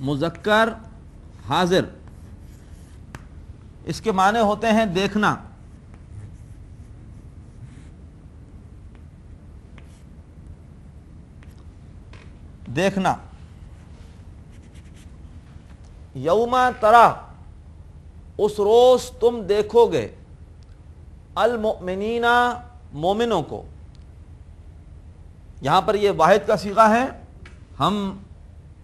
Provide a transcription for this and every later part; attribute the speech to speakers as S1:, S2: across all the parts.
S1: مذکر حاضر، اس کے معنی ہوتے ہیں دیکھنا، دیکھنا۔ یوم ترا، اس روز تم دیکھو گے، المؤمنین، مومنوں کو۔ یہاں پر یہ واحد کا صیغہ ہے، ہم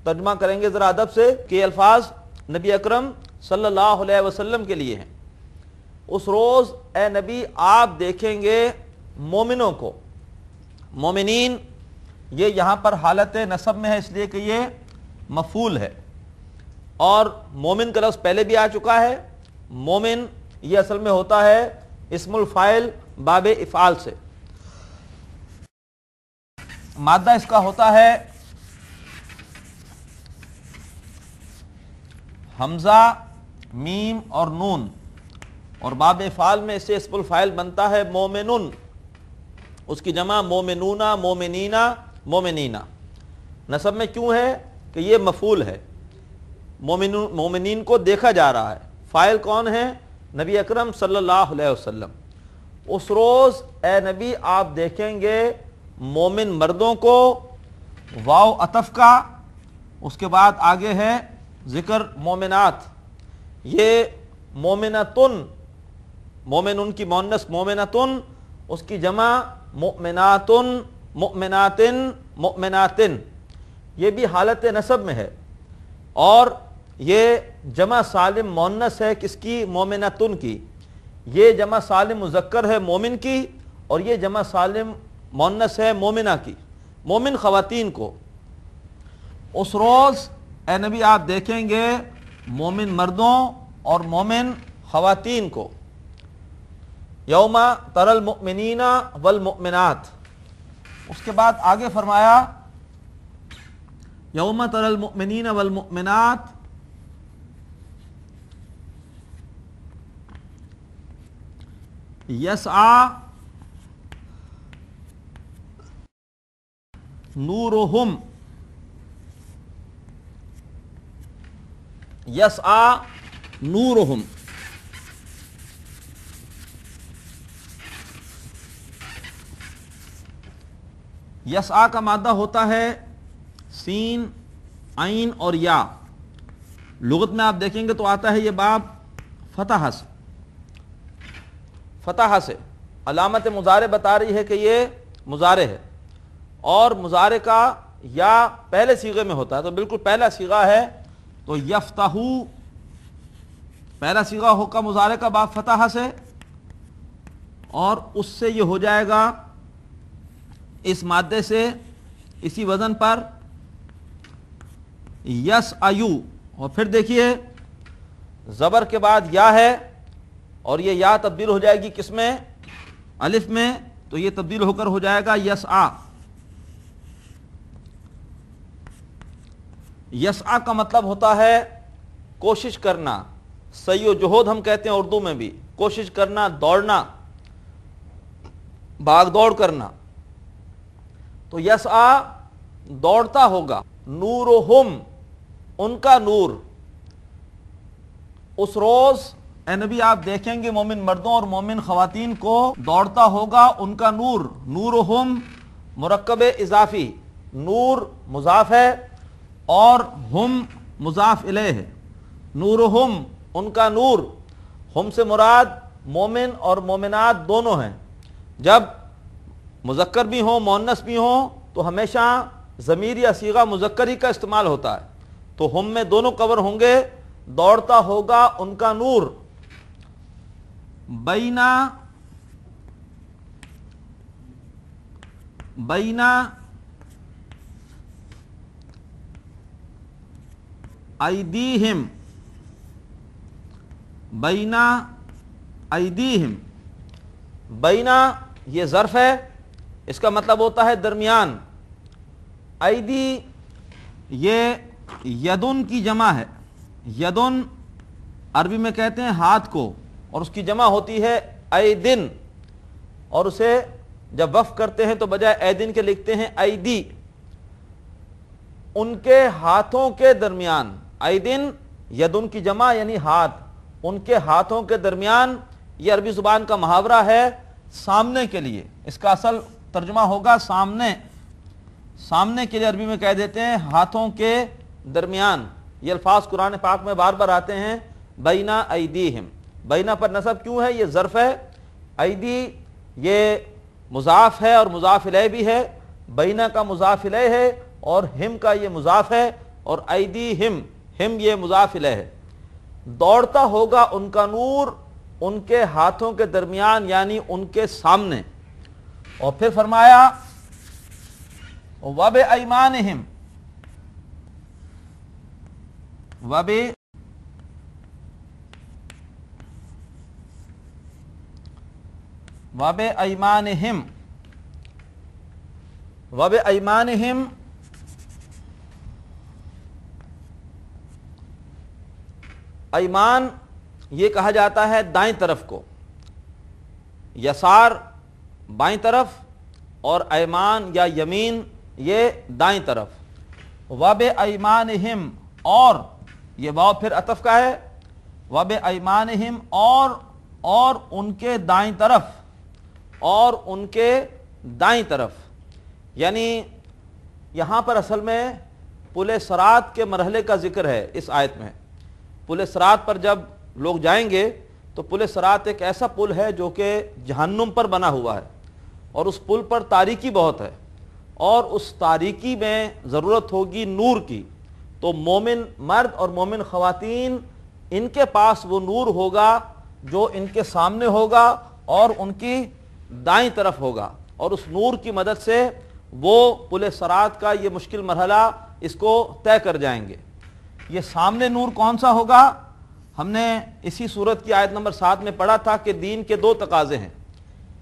S1: ترجمہ کریں گے ذرا ادب سے کہ یہ الفاظ نبی اکرم صلی اللہ علیہ وسلم کے لیے ہیں۔ اس روز اے نبی آپ دیکھیں گے مومنوں کو۔ مومنین یہ یہاں پر حالت نصب میں ہے، اس لیے کہ یہ مفعول ہے، اور مومن کا لفظ پہلے بھی آ چکا ہے۔ مومن یہ اصل میں ہوتا ہے اسم الفاعل باب افعال سے، مادہ اس کا ہوتا ہے حمزہ، میم اور نون، اور باب افعال میں اسے اسم الفاعل بنتا ہے مومنن، اس کی جمع مومنون، مومنین، مومنین۔ نصب میں کیوں ہے کہ یہ مفعول ہے، مومنین کو دیکھا جا رہا ہے۔ فاعل کون ہے؟ نبی اکرم صلی اللہ علیہ وسلم۔ اس روز اے نبی آپ دیکھیں گے مومن مردوں کو، واو عطف کا، اس کے بعد آگے ہے ذکر مومنات۔ یہ مومنتن، مومن ان کی مؤنث مومنتن، اس کی جمع مؤمناتن، مؤمناتن، مؤمناتن، یہ بھی حالت نصب میں ہے، اور یہ جمع سالم مؤنث ہے کس کی؟ مومنتن کی۔ یہ جمع سالم مذکر ہے مومن کی، اور یہ جمع سالم مؤنث ہے مومنہ کی، مومن خواتین کو۔ اس روز اے نبی آپ دیکھیں گے مومن مردوں اور مومن خواتین کو۔ یوم تری المؤمنین والمؤمنات، اس کے بعد آگے فرمایا یوم تری المؤمنین والمؤمنات یسعی نورہم، یسعی نورہم، یسعی کا مادہ ہوتا ہے سین، عین اور یا۔ لغت میں آپ دیکھیں گے تو آتا ہے یہ باب فتح سے، فتح سے۔ علامت مضارع بتا رہی ہے کہ یہ مضارع ہے، اور مضارع کا یا پہلے صیغے میں ہوتا ہے، تو بالکل پہلا صیغہ ہے، تو یفتحو پہلا صیغہ ہوگا مضارع کا باب فتح سے، اور اس سے یہ ہو جائے گا اس مادے سے، اسی وزن پر یسعیو، اور پھر دیکھیے زبر کے بعد یا ہے، اور یہ یا تبدیل ہو جائے گی کس میں؟ الف میں، تو یہ تبدیل ہو کر ہو جائے گا یسعی۔ یسعی کا مطلب ہوتا ہے کوشش کرنا، سعی و جہود ہم کہتے ہیں اردو میں بھی، کوشش کرنا، دوڑنا، بھاگ دوڑ کرنا۔ تو یسعی دوڑتا ہوگا، نورہم ان کا نور۔ اس روز اے نبی آپ دیکھیں گے مومن مردوں اور مومن خواتین کو دوڑتا ہوگا ان کا نور۔ نورہم مرکب اضافی، نور مضاف ہے اور ہم مضاف الیہ ہے۔ نورہم ان کا نور، ہم سے مراد مومن اور مومنات دونوں ہیں۔ جب مذکر بھی ہوں مؤنث بھی ہوں تو ہمیشہ ضمیر یا صیغہ مذکر ہی کا استعمال ہوتا ہے، تو ہم میں دونوں کور ہوں گے۔ دوڑتا ہوگا ان کا نور بینا ایدیہم، بینا ایدیہم، بینا یہ ظرف ہے، اس کا مطلب ہوتا ہے درمیان۔ ایدی یہ یدن کی جمع ہے، یدن عربی میں کہتے ہیں ہاتھ کو، اور اس کی جمع ہوتی ہے ایدن، اور اسے جب وقف کرتے ہیں تو بجائے ایدن کے لکھتے ہیں ایدی۔ ان کے ہاتھوں کے درمیان، ایدن یدن کی جمع یعنی ہاتھ، ان کے ہاتھوں کے درمیان، یہ عربی زبان کا محاورہ ہے سامنے کے لیے، اس کا اصل ترجمہ ہوگا سامنے، سامنے کے لیے عربی میں کہہ دیتے ہیں ہاتھوں کے درمیان۔ یہ الفاظ قرآن پاک میں بار بار آتے ہیں، بینا ایدیہم، بینا پر نصب کیوں ہے؟ یہ ظرف ہے، ایدی یہ مضاف ہے اور مضاف الیہ بھی ہے، بینا کا مضاف الیہ ہے اور ہم کا یہ مضاف ہے، اور ایدیہم، ہم یہ مضاف الیہ ہے۔ دوڑتا ہوگا ان کا نور ان کے ہاتھوں کے درمیان یعنی ان کے سامنے۔ اور پھر فرمایا وَبِأَيْمَانِهِمْ، وَبِأَيْمَانِهِمْ، وَبِأَيْمَانِهِمْ ایمان یہ کہا جاتا ہے دائیں طرف کو، یسار بائیں طرف، اور ایمان یا یمین یہ دائیں طرف۔ وَبِأَيْمَانِهِمْ، اور یہ واو پھر عطف کا ہے، وَبِأَيْمَانِهِمْ، اور ان کے دائیں طرف، اور ان کے دائیں طرف، یعنی یہاں پر اصل میں پل صراط کے مرحلے کا ذکر ہے اس آیت میں۔ پل صراط پر جب لوگ جائیں گے تو پل صراط ایک ایسا پل ہے جو کہ جہنم پر بنا ہوا ہے، اور اس پل پر تاریکی بہت ہے، اور اس تاریکی میں ضرورت ہوگی نور کی، تو مومن مرد اور مومن خواتین ان کے پاس وہ نور ہوگا جو ان کے سامنے ہوگا اور ان کی دائیں طرف ہوگا، اور اس نور کی مدد سے وہ پل صراط کا یہ مشکل مرحلہ اس کو طے کر جائیں گے۔ یہ سامنے نور کون سا ہوگا؟ ہم نے اسی سورت کی آیت نمبر 7 میں پڑھا تھا کہ دین کے دو تقاضے ہیں،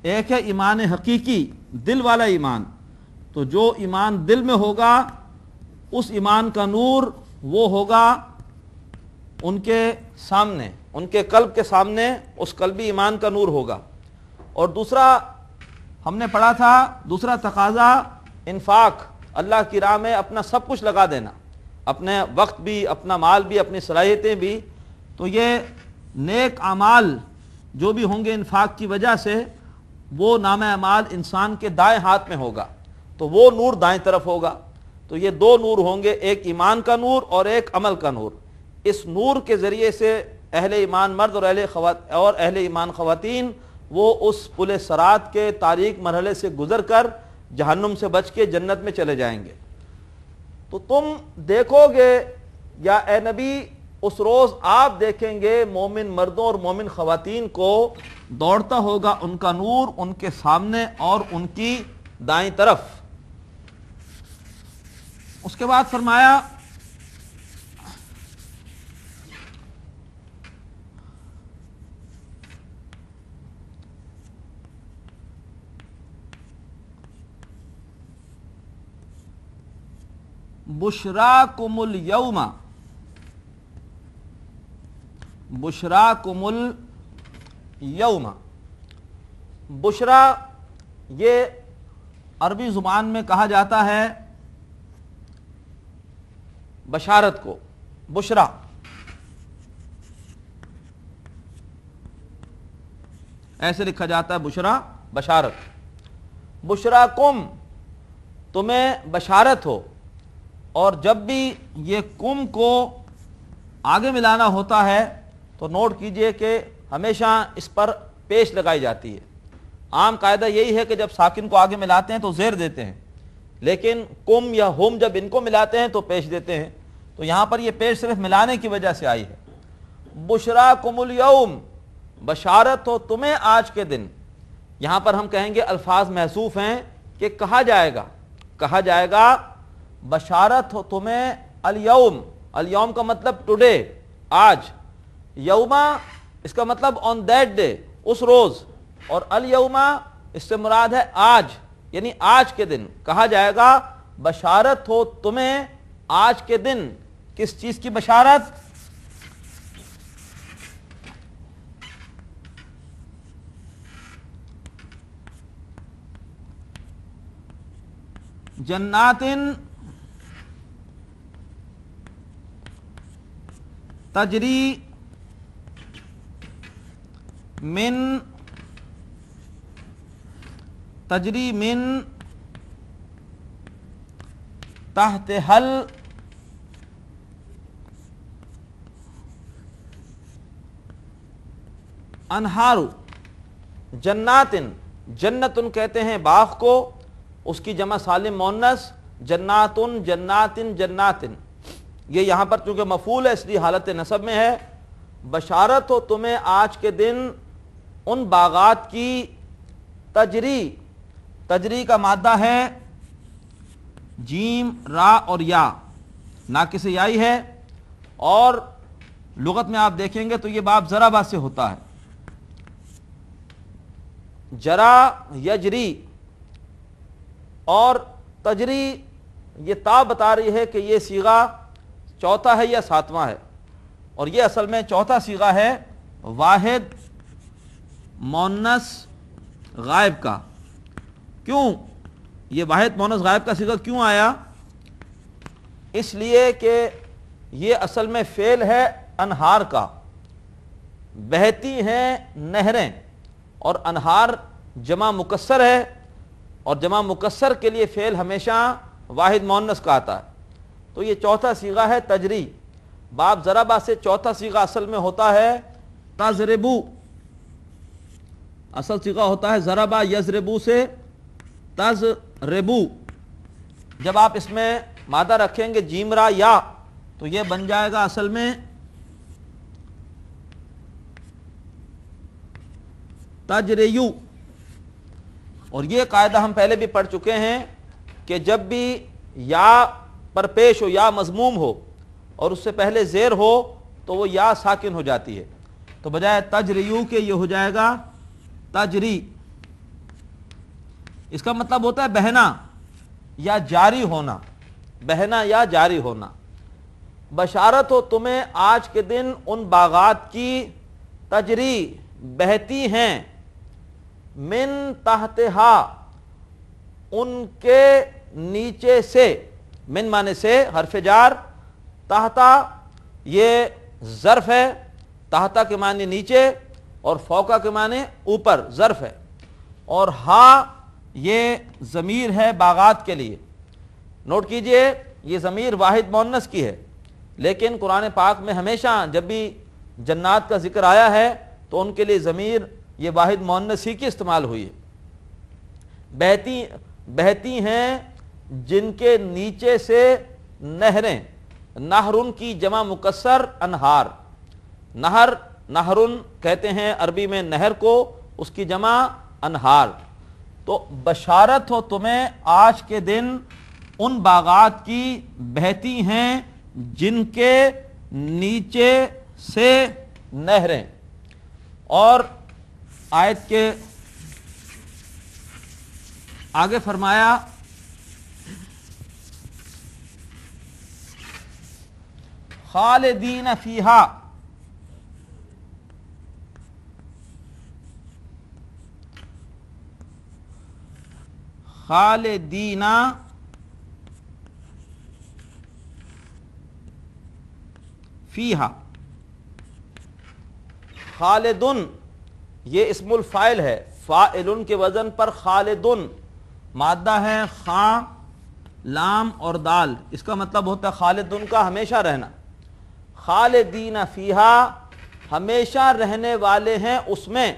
S1: ایک ہے ایمان حقیقی، دل والا ایمان، تو جو ایمان دل میں ہوگا اس ایمان کا نور وہ ہوگا ان کے سامنے، ان کے قلب کے سامنے اس قلبی ایمان کا نور ہوگا۔ اور دوسرا ہم نے پڑھا تھا، دوسرا تقاضا انفاق، اللہ کی راہ میں اپنا سب کچھ لگا دینا، اپنے وقت بھی، اپنا مال بھی، اپنی صلاحیتیں بھی، تو یہ نیک اعمال جو بھی ہوں گے انفاق کی وجہ سے وہ نام اعمال انسان کے دائیں ہاتھ میں ہوگا، تو وہ نور دائیں طرف ہوگا۔ تو یہ دو نور ہوں گے، ایک ایمان کا نور اور ایک عمل کا نور۔ اس نور کے ذریعے سے اہل ایمان مرد اور اہل ایمان خواتین وہ اس پل صراط کے تاریک مرحلے سے گزر کر جہنم سے بچ کے جنت میں چلے جائیں گے۔ تو تم دیکھو گے یا اے نبی اس روز آپ دیکھیں گے مومن مردوں اور مومن خواتین کو دوڑتا ہوگا ان کا نور ان کے سامنے اور ان کی دائیں طرف۔ اس کے بعد فرمایا بشراکم الیوم، بشراکم الیوم، بشرا یہ عربی زبان میں کہا جاتا ہے بشارت کو، بشرا ایسے لکھا جاتا ہے، بشرا بشارت، بشراکم تمہیں بشارت ہو۔ اور جب بھی یہ کم کو آگے ملانا ہوتا ہے تو نوٹ کیجئے کہ ہمیشہ اس پر پیش لگائی جاتی ہے۔ عام قاعدہ یہی ہے کہ جب ساکن کو آگے ملاتے ہیں تو زیر دیتے ہیں، لیکن کم یا ہم جب ان کو ملاتے ہیں تو پیش دیتے ہیں، تو یہاں پر یہ پیش صرف ملانے کی وجہ سے آئی ہے۔ بشراکم الیوم، بشارت ہو تمہیں آج کے دن۔ یہاں پر ہم کہیں گے الفاظ محذوف ہیں کہ کہا جائے گا بشارت ہو تمہیں الیوم، الیوم کا مطلب ٹوڈے، آج، یوما اس کا مطلب آن دیٹ ڈے، اس روز، اور الیوما اس سے مراد ہے آج، یعنی آج کے دن کہا جائے گا بشارت ہو تمہیں آج کے دن۔ کس چیز کی بشارت؟ جنات تجری من تحت حل انہار جناتن، جنتن کہتے ہیں باغ کو، اس کی جمع سالم مؤنث جناتن جناتن جناتن، یہ یہاں پر چونکہ مفعول ہے اس لیے حالت نصب میں ہے۔ بشارت ہو تمہیں آج کے دن ان باغات کی، تجری کا مادہ ہے جیم را اور یا، ناقص یائی ہے، اور لغت میں آپ دیکھیں گے تو یہ باب ضربہ سے ہوتا ہے، جرا یجری، اور تجری یہ تا بتا رہی ہے کہ یہ صیغہ چوتھا ہے یا ساتواں ہے، اور یہ اصل میں چوتھا صیغہ ہے واحد مؤنث غائب کا۔ کیوں یہ واحد مؤنث غائب کا صیغہ کیوں آیا؟ اس لیے کہ یہ اصل میں فعل ہے انہار کا، بہتی ہیں نہریں، اور انہار جمع مکسر ہے، اور جمع مکسر کے لیے فعل ہمیشہ واحد مؤنث کا آتا ہے، تو یہ چوتھا صیغہ ہے تجری۔ باب ضربہ سے چوتھا صیغہ اصل میں ہوتا ہے تضربو، اصل صیغہ ہوتا ہے ضربہ یضربو سے تضربو۔ جب آپ اس میں مادہ رکھیں گے جیم را یا تو یہ بن جائے گا اصل میں تجریو، اور یہ قاعدہ ہم پہلے بھی پڑھ چکے ہیں کہ جب بھی یا پر پیش ہو، یا مضموم ہو اور اس سے پہلے زیر ہو تو وہ یا ساکن ہو جاتی ہے، تو بجائے تجریو کے یہ ہو جائے گا تجری۔ اس کا مطلب ہوتا ہے بہنا یا جاری ہونا، بہنا یا جاری ہونا۔ بشارت ہو تمہیں آج کے دن ان باغات کی، تجری بہتی ہیں، من تحتہا ان کے نیچے سے، من معنی سے حرف جار، تحتا یہ ظرف ہے، تحتا کے معنی نیچے اور فوقا کے معنی اوپر، ظرف ہے، اور ہا یہ ضمیر ہے باغات کے لیے۔ نوٹ کیجئے یہ ضمیر واحد مؤنث کی ہے، لیکن قرآن پاک میں ہمیشہ جب بھی جنات کا ذکر آیا ہے تو ان کے لیے ضمیر یہ واحد مؤنث ہی کی استعمال ہوئی ہے۔ بہتی ہیں جن کے نیچے سے نہریں، نہرن کی جمع مکسر انہار، نہرن کہتے ہیں عربی میں نہر کو، اس کی جمع انہار۔ تو بشارت ہو تمہیں آج کے دن ان باغات کی بہتی ہیں جن کے نیچے سے نہریں۔ اور آیت کے آگے فرمایا خالدین فیہا، خالدین فیہا، خالدن یہ اسم الفاعل ہے، فاعلن کے وزن پر خالدن، مادہ ہے خا لام اور دال، اس کا مطلب ہوتا ہے خالدن کا ہمیشہ رہنا۔ خالدین فیہا ہمیشہ رہنے والے ہیں اس میں،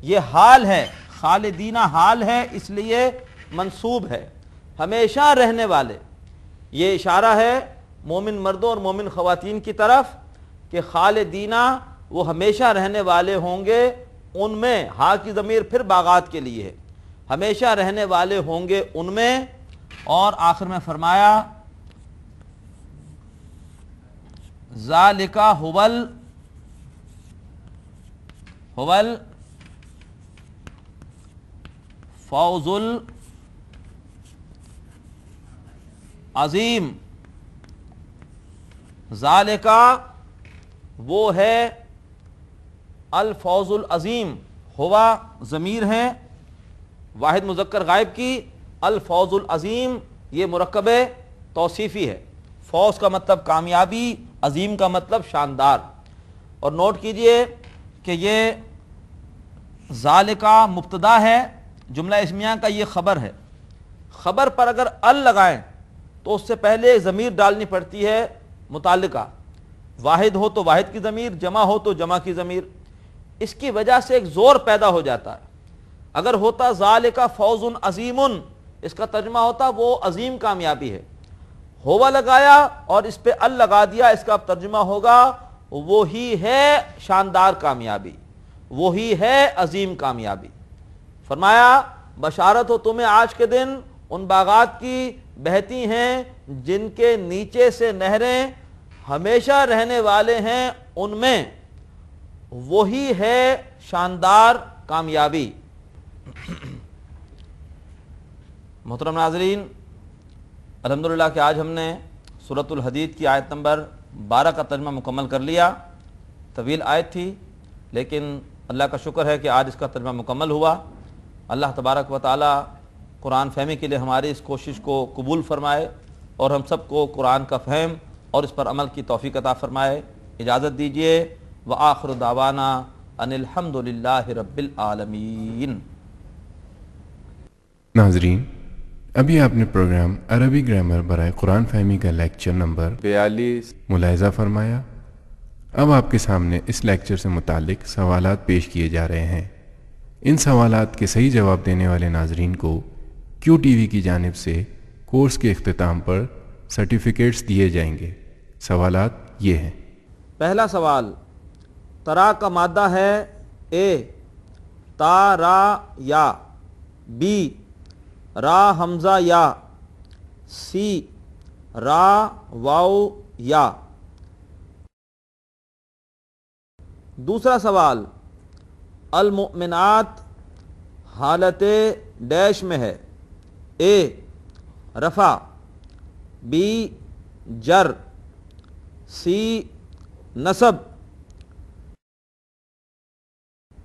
S1: یہ حال ہے، خالدین حال ہے اس لیے منصوب ہے، ہمیشہ رہنے والے۔ یہ اشارہ ہے مومن مردوں اور مومن خواتین کی طرف کہ خالدین وہ ہمیشہ رہنے والے ہوں گے ان میں، ہاں کی ضمیر پھر باغات کے لیے ہے، ہمیشہ رہنے والے ہوں گے ان میں۔ اور آخر میں فرمایا ذالک هو الفوز العظیم، ذالک وہ ہے الفوز العظیم، ہوا ضمیر ہے واحد مذکر غائب کی، الفوز العظیم یہ مرکب توصیفی ہے، فوز کا مطلب کامیابی، عظیم کا مطلب شاندار. اور نوٹ کیجئے کہ یہ ذالکا مبتدا ہے، جملہ اسمیہ کا یہ خبر ہے. خبر پر اگر ال لگائیں تو اس سے پہلے ضمیر ڈالنی پڑتی ہے متعلقہ. واحد ہو تو واحد کی ضمیر، جمع ہو تو جمع کی ضمیر. اس کی وجہ سے ایک زور پیدا ہو جاتا ہے. اگر ہوتا ذالکا فوز عظیم، اس کا ترجمہ ہوتا وہ عظیم کامیابی ہے. ہوا لگایا اور اس پہ ال لگا دیا، اس کا ترجمہ ہوگا وہی ہے شاندار کامیابی، وہی ہے عظیم کامیابی. فرمایا بشارت ہو تمہیں آج کے دن ان باغات کی بہتی ہیں جن کے نیچے سے نہریں ہمیشہ رہنے والے ہیں، ان میں وہی ہے شاندار کامیابی. محترم ناظرین، الحمدللہ کہ آج ہم نے سورۃ الحدید کی آیت نمبر 12 کا ترجمہ مکمل کر لیا. طویل آیت تھی لیکن اللہ کا شکر ہے کہ آج اس کا ترجمہ مکمل ہوا. اللہ تبارک و تعالی قرآن فہمی کے لیے ہماری اس کوشش کو قبول فرمائے اور ہم سب کو قرآن کا فہم اور اس پر عمل کی توفیق عطا فرمائے. اجازت دیجیے. وآخر دعوانا ان الحمد للہ رب العالمین.
S2: ناظرین، ابھی آپ نے پروگرام عربی گرامر برائے قرآن فہمی کا لیکچر نمبر
S3: 42
S2: ملاحظہ فرمایا. اب آپ کے سامنے اس لیکچر سے متعلق سوالات پیش کیے جا رہے ہیں. ان سوالات کے صحیح جواب دینے والے ناظرین کو کیو ٹی وی کی جانب سے کورس کے اختتام پر سرٹیفکیٹس دیے جائیں گے. سوالات یہ ہیں.
S1: پہلا سوال، ترا کا مادہ ہے اے تا را یا، بی را حمزہ یا، سی را واو یا. دوسرا سوال، المؤمنات حالت ڈیش میں ہے. اے رفع، بی جر، سی نصب.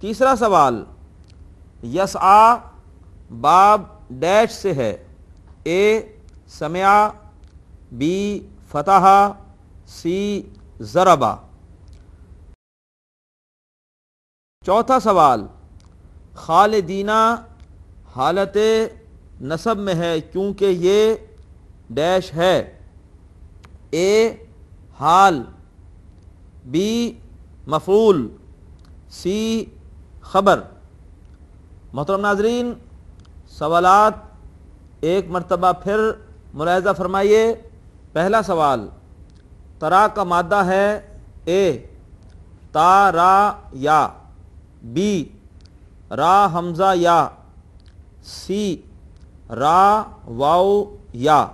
S1: تیسرا سوال، یسعی باب ڈیش سے ہے. اے سمع، بی فتح، سی ضربا. چوتھا سوال، خالدینہ حالت نصب میں ہے کیونکہ یہ ڈیش ہے. اے حال، بی مفعول، سی خبر. محترم ناظرین، سوالات ایک مرتبہ پھر ملاحظہ فرمائیے. پہلا سوال، ترا کا مادہ ہے اے تا را یا، بی را حمزہ یا، سی را واو یا.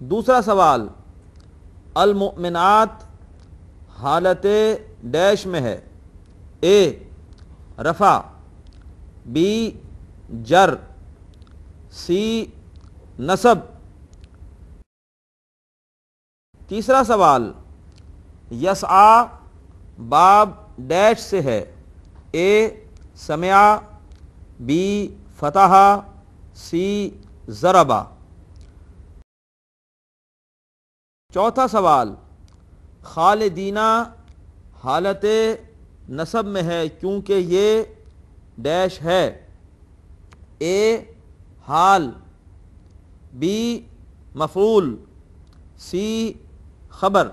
S1: دوسرا سوال، المؤمنات حالت ڈیش میں ہے. اے رفع، بی جر، سی نصب. تیسرا سوال، یسعی باب ڈیش سے ہے. اے سمع، بی فتح، سی ضربا. چوتھا سوال، خالدینہ حالت نصب میں ہے کیونکہ یہ ڈیش ہے. اے حال، بی مفعول، سی خبر.